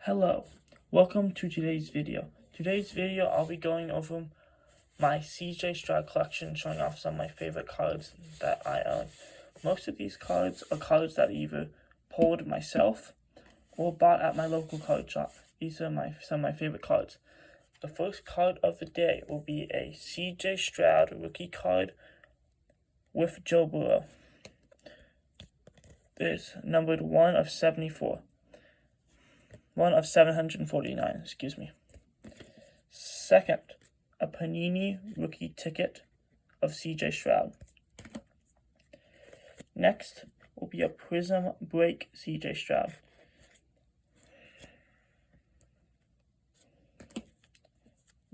Hello, welcome to today's video. Today's video I'll be going over my Stroud collection, showing off some of my favorite cards that I own. Most of these cards are cards that I either pulled myself or bought at my local card shop. These are some of my favorite cards. The first card of the day will be a Stroud rookie card with Joe Burrow. It's numbered 1 of 74. 1 of 749, excuse me. Second, a Panini rookie ticket of Stroud. Next will be a Prism break Stroud.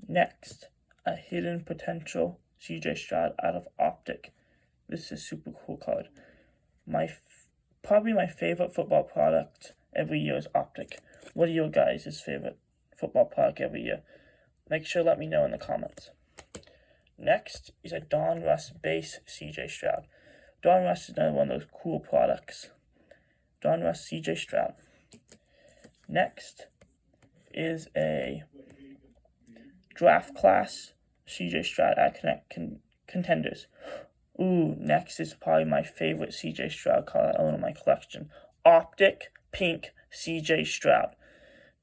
Next, a hidden potential Stroud out of Optic. This is a super cool card. Probably my favorite football product every year is Optic. What are your guys' favorite football product every year? Make sure to let me know in the comments. Next is a Don Russ base Stroud. Don Russ is another one of those cool products. Don Russ Stroud. Next is a draft class Stroud at Contenders. Next is probably my favorite Stroud card I own in my collection. Optic Pink Stroud.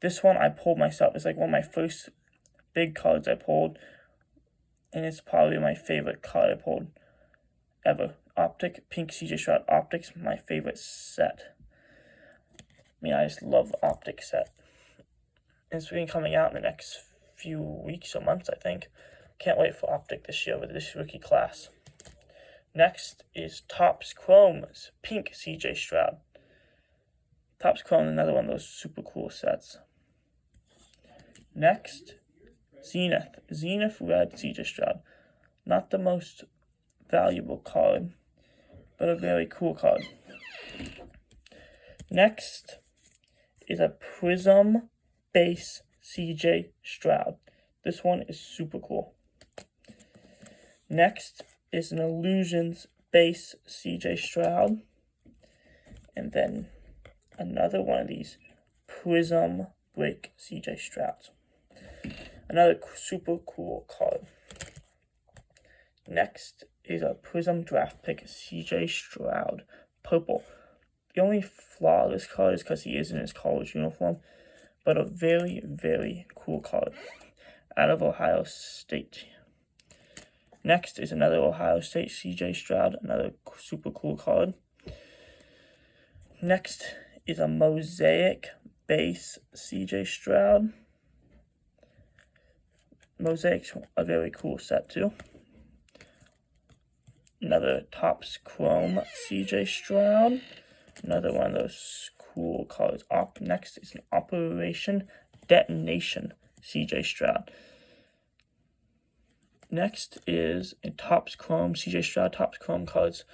This one I pulled myself. It's like one of my first big cards I pulled, and it's probably my favorite card I pulled ever. Optic Pink Stroud. Optic's my favorite set. I just love the Optic set. It's been coming out in the next few weeks or months, I think. Can't wait for Optic this year with this rookie class. Next is Topps Chrome's Pink Stroud. Topps Chrome, another one of those super cool sets. Next, Zenith Red Stroud. Not the most valuable card, but a very cool card. Next is a Prism base Stroud. This one is super cool. Next is an Illusions base Stroud. And then another one of these Prism break Strouds. Another super cool card. Next is a Prism draft pick Stroud purple. The only flaw of this card is because he is in his college uniform, but a very, very cool card out of Ohio State. Next is another Ohio State Stroud, another super cool card. Next is a Mosaic base Stroud. Mosaic's a very cool set too. Another Topps Chrome Stroud. Another one of those cool cards. Next is an Operation Detonation Stroud. Next is a Topps Chrome Stroud. Topps Chrome cards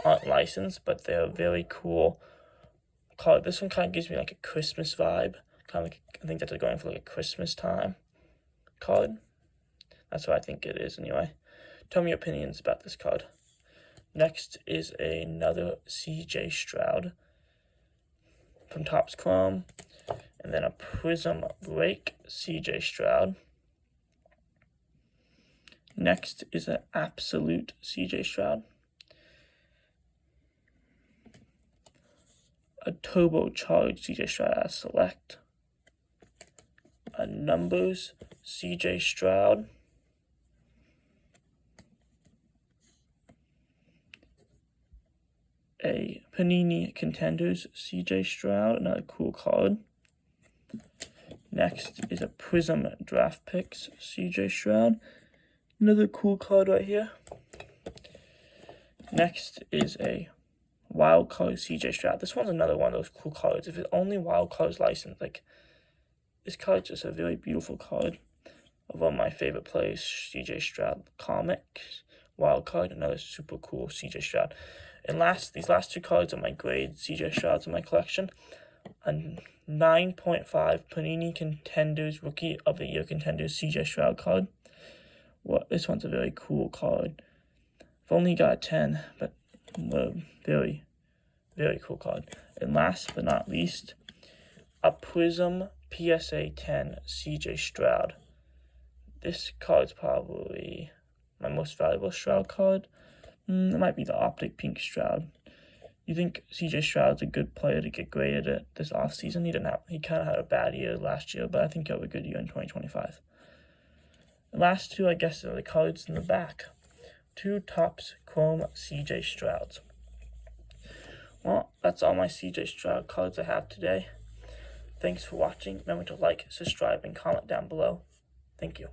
aren't licensed, but they're very cool card. This one kind of gives me like a Christmas vibe. Kind of like, I think that they're going for like a Christmas time card. That's what I think it is anyway. Tell me your opinions about this card. Next is another Stroud from Topps Chrome. And then a Prism break Stroud. Next is an Absolute Stroud. A turbocharged Stroud as select. A Numbers Stroud. A Panini Contenders Stroud, another cool card. Next is a Prism Draft Picks Stroud, another cool card right here. Next is a Wild Card Stroud. This one's another one of those cool cards. If it's only Wild Cards licensed, like this card's just a very beautiful card of one of my favorite players, Stroud comics. Wild Card, another super cool Stroud. And these last two cards are my grade Strouds in my collection. A 9.5 Panini Contenders Rookie of the Year Contenders Stroud card. This one's a very cool card. I've only got 10, but very, very cool card. And last but not least, a Prism PSA 10 CJ Stroud. This card's probably my most valuable Stroud card. It might be the Optic Pink Stroud. You think CJ Stroud's a good player to get graded at this offseason? He kind of had a bad year last year, but I think he'll have a good year in 2025. The last two, I guess, are the cards in the back. 2 Topps Chrome CJ Strouds. Well, that's all my CJ Stroud cards I have today. Thanks for watching. Remember to like, subscribe, and comment down below. Thank you.